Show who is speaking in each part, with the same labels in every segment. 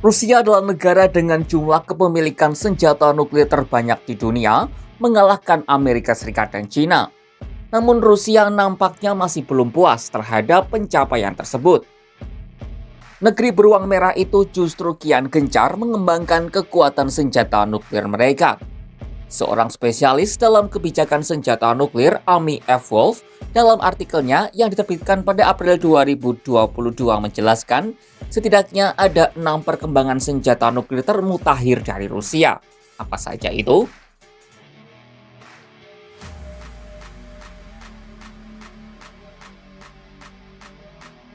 Speaker 1: Rusia adalah negara dengan jumlah kepemilikan senjata nuklir terbanyak di dunia, mengalahkan Amerika Serikat dan China. Namun Rusia nampaknya masih belum puas terhadap pencapaian tersebut. Negeri beruang merah itu justru kian gencar mengembangkan kekuatan senjata nuklir mereka. Seorang spesialis dalam kebijakan senjata nuklir, Amy F. Wolf, dalam artikelnya yang diterbitkan pada April 2022 menjelaskan, setidaknya ada 6 perkembangan senjata nuklir termutakhir dari Rusia. Apa saja itu?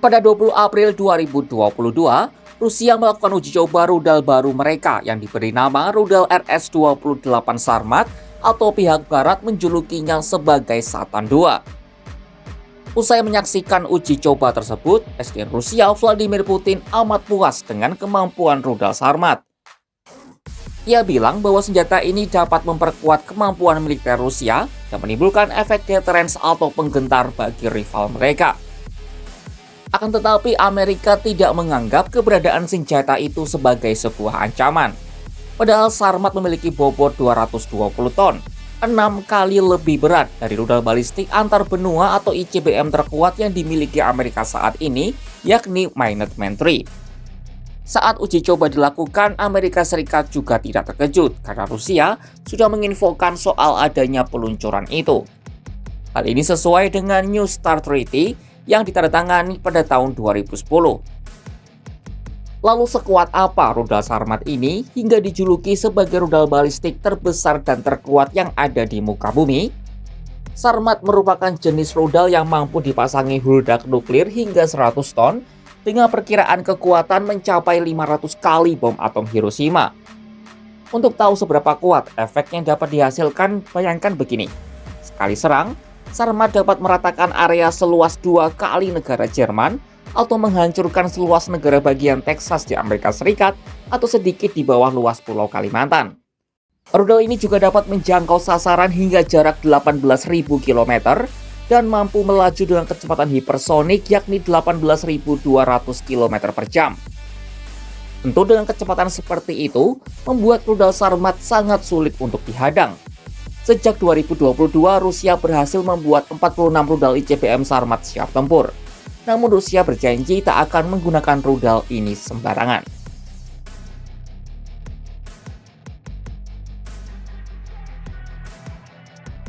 Speaker 1: Pada 20 April 2022, Rusia melakukan uji coba rudal baru mereka yang diberi nama rudal RS-28 Sarmat atau pihak barat menjulukinya sebagai Satan II. Usai menyaksikan uji coba tersebut, Presiden Rusia Vladimir Putin amat puas dengan kemampuan rudal Sarmat. Ia bilang bahwa senjata ini dapat memperkuat kemampuan militer Rusia dan menimbulkan efek deterrence atau penggentar bagi rival mereka. Akan tetapi Amerika tidak menganggap keberadaan senjata itu sebagai sebuah ancaman. Padahal Sarmat memiliki bobot 220 ton, 6 kali lebih berat dari rudal balistik antar benua atau ICBM terkuat yang dimiliki Amerika saat ini, yakni Minuteman III. Saat uji coba dilakukan, Amerika Serikat juga tidak terkejut karena Rusia sudah menginfokan soal adanya peluncuran itu. Hal ini sesuai dengan New START Treaty yang ditandatangani pada tahun 2010. Lalu sekuat apa rudal Sarmat ini hingga dijuluki sebagai rudal balistik terbesar dan terkuat yang ada di muka bumi? Sarmat merupakan jenis rudal yang mampu dipasangi hurdak nuklir hingga 100 ton dengan perkiraan kekuatan mencapai 500 kali bom atom Hiroshima. Untuk tahu seberapa kuat efek yang dapat dihasilkan, bayangkan begini. Sekali serang, Sarmat dapat meratakan area seluas 2 kali negara Jerman atau menghancurkan seluas negara bagian Texas di Amerika Serikat atau sedikit di bawah luas Pulau Kalimantan. Rudal ini juga dapat menjangkau sasaran hingga jarak 18.000 km dan mampu melaju dengan kecepatan hipersonik yakni 18.200 km per jam. Tentu dengan kecepatan seperti itu, membuat rudal Sarmat sangat sulit untuk dihadang. Sejak 2022, Rusia berhasil membuat 46 rudal ICBM Sarmat siap tempur. Namun Rusia berjanji tak akan menggunakan rudal ini sembarangan.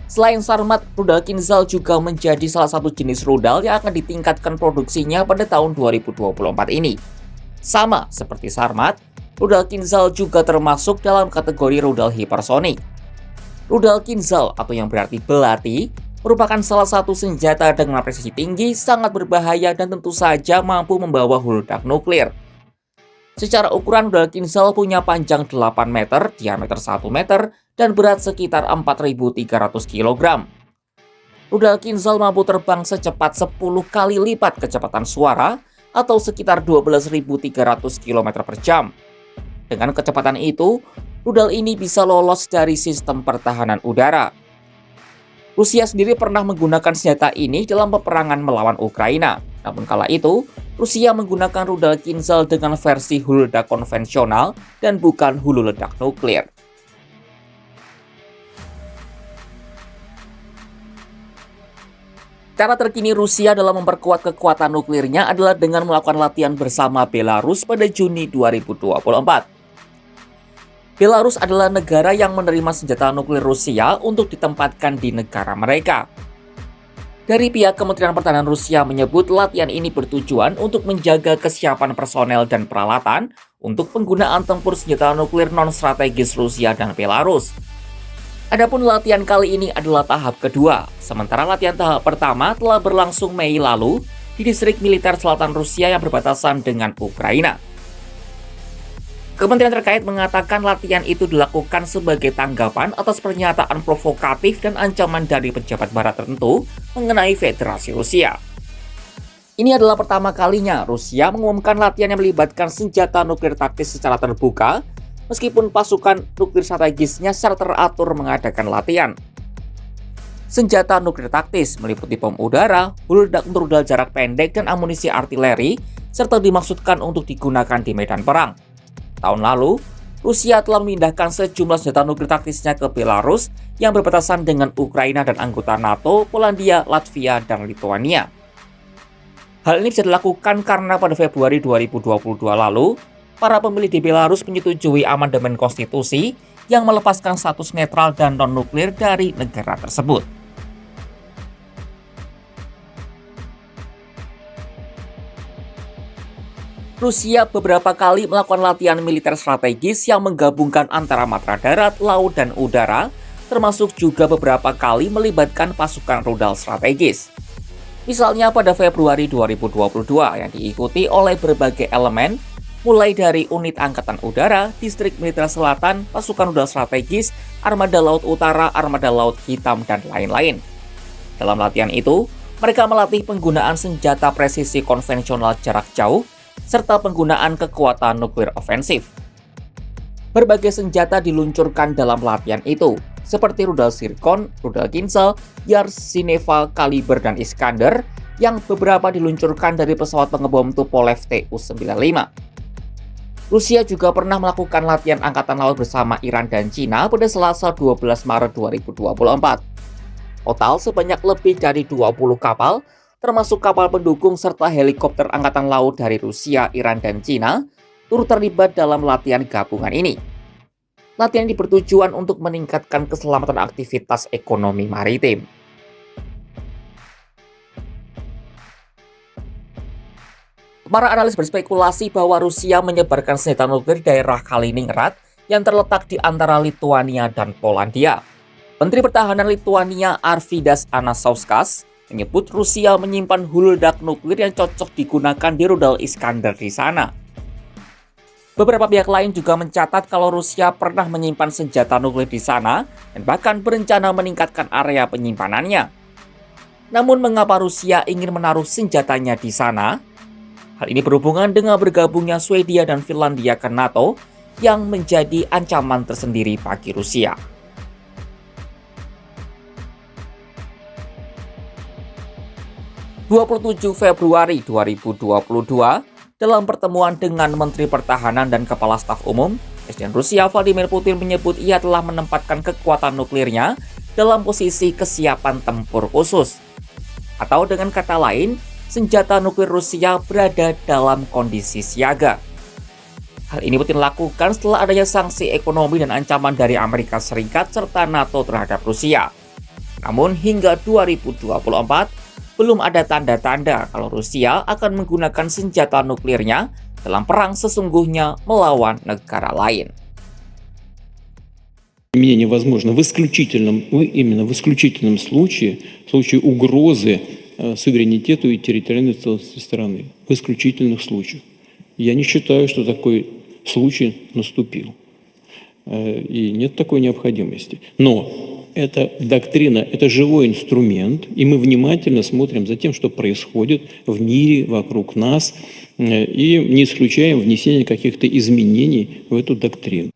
Speaker 1: Selain Sarmat, rudal Kinzhal juga menjadi salah satu jenis rudal yang akan ditingkatkan produksinya pada tahun 2024 ini. Sama seperti Sarmat, rudal Kinzhal juga termasuk dalam kategori rudal hipersonik. Rudal Kinzhal atau yang berarti belati merupakan salah satu senjata dengan presisi tinggi, sangat berbahaya dan tentu saja mampu membawa hurdak nuklir. Secara ukuran rudal Kinzhal punya panjang 8 meter, diameter 1 meter, dan berat sekitar 4.300 kg. Rudal Kinzhal mampu terbang secepat 10 kali lipat kecepatan suara atau sekitar 12.300 km per jam. Dengan kecepatan itu, rudal ini bisa lolos dari sistem pertahanan udara. Rusia sendiri pernah menggunakan senjata ini dalam peperangan melawan Ukraina. Namun kala itu, Rusia menggunakan rudal Kinzhal dengan versi hulu ledak konvensional dan bukan hulu ledak nuklir. Cara terkini Rusia dalam memperkuat kekuatan nuklirnya adalah dengan melakukan latihan bersama Belarus pada Juni 2024. Belarus adalah negara yang menerima senjata nuklir Rusia untuk ditempatkan di negara mereka. Dari pihak Kementerian Pertahanan Rusia menyebut latihan ini bertujuan untuk menjaga kesiapan personel dan peralatan untuk penggunaan tempur senjata nuklir non-strategis Rusia dan Belarus. Adapun latihan kali ini adalah tahap kedua, sementara latihan tahap pertama telah berlangsung Mei lalu di distrik militer selatan Rusia yang berbatasan dengan Ukraina. Kementerian terkait mengatakan latihan itu dilakukan sebagai tanggapan atas pernyataan provokatif dan ancaman dari pejabat barat tertentu mengenai Federasi Rusia. Ini adalah pertama kalinya Rusia mengumumkan latihan yang melibatkan senjata nuklir taktis secara terbuka, meskipun pasukan nuklir strategisnya secara teratur mengadakan latihan. Senjata nuklir taktis meliputi bom udara, hulu ledak untuk rudal jarak pendek, dan amunisi artileri, serta dimaksudkan untuk digunakan di medan perang. Tahun lalu, Rusia telah memindahkan sejumlah senjata nuklir taktisnya ke Belarus yang berbatasan dengan Ukraina dan anggota NATO, Polandia, Latvia, dan Lithuania. Hal ini bisa dilakukan karena pada Februari 2022 lalu, para pemilih di Belarus menyetujui amandemen konstitusi yang melepaskan status netral dan non-nuklir dari negara tersebut. Rusia beberapa kali melakukan latihan militer strategis yang menggabungkan antara matra darat, laut, dan udara, termasuk juga beberapa kali melibatkan pasukan rudal strategis. Misalnya pada Februari 2022 yang diikuti oleh berbagai elemen, mulai dari unit angkatan udara, distrik militer selatan, pasukan rudal strategis, armada laut utara, armada laut hitam, dan lain-lain. Dalam latihan itu, mereka melatih penggunaan senjata presisi konvensional jarak jauh, serta penggunaan kekuatan nuklir ofensif. Berbagai senjata diluncurkan dalam latihan itu, seperti rudal Zircon, rudal Kinzhal, Yars, Zineva, Kaliber, dan Iskander, yang beberapa diluncurkan dari pesawat pengebom Tupolev Tu-95. Rusia juga pernah melakukan latihan angkatan laut bersama Iran dan Cina pada Selasa 12 Maret 2024. Total sebanyak lebih dari 20 kapal, termasuk kapal pendukung serta helikopter angkatan laut dari Rusia, Iran, dan Cina, turut terlibat dalam latihan gabungan ini. Latihan ini bertujuan untuk meningkatkan keselamatan aktivitas ekonomi maritim. Para analis berspekulasi bahwa Rusia menyebarkan senjata nuklir di daerah Kaliningrad yang terletak di antara Lithuania dan Polandia. Menteri Pertahanan Lithuania Arvydas Anušauskas menyebut Rusia menyimpan hulu ledak nuklir yang cocok digunakan di rudal Iskander di sana. Beberapa pihak lain juga mencatat kalau Rusia pernah menyimpan senjata nuklir di sana dan bahkan berencana meningkatkan area penyimpanannya. Namun mengapa Rusia ingin menaruh senjatanya di sana? Hal ini berhubungan dengan bergabungnya Swedia dan Finlandia ke NATO yang menjadi ancaman tersendiri bagi Rusia. 27 Februari 2022, dalam pertemuan dengan Menteri Pertahanan dan Kepala Staf Umum, Presiden Rusia Vladimir Putin menyebut ia telah menempatkan kekuatan nuklirnya dalam posisi kesiapan tempur khusus. Atau dengan kata lain, senjata nuklir Rusia berada dalam kondisi siaga. Hal ini Putin lakukan setelah adanya sanksi ekonomi dan ancaman dari Amerika Serikat serta NATO terhadap Rusia. Namun hingga 2024, belum ada tanda-tanda kalau Rusia akan menggunakan senjata nuklirnya dalam perang sesungguhnya melawan negara lain.
Speaker 2: Применение возможно именно в исключительном случае, в случае угрозы суверенитету и территориальной целостности страны. В исключительных случаях. Я не считаю, что такой случай наступил. И нет такой необходимости. Но эта доктрина, это живой инструмент, и мы внимательно смотрим за тем, что происходит в мире вокруг нас, и не исключаем внесение каких-то изменений в эту доктрину.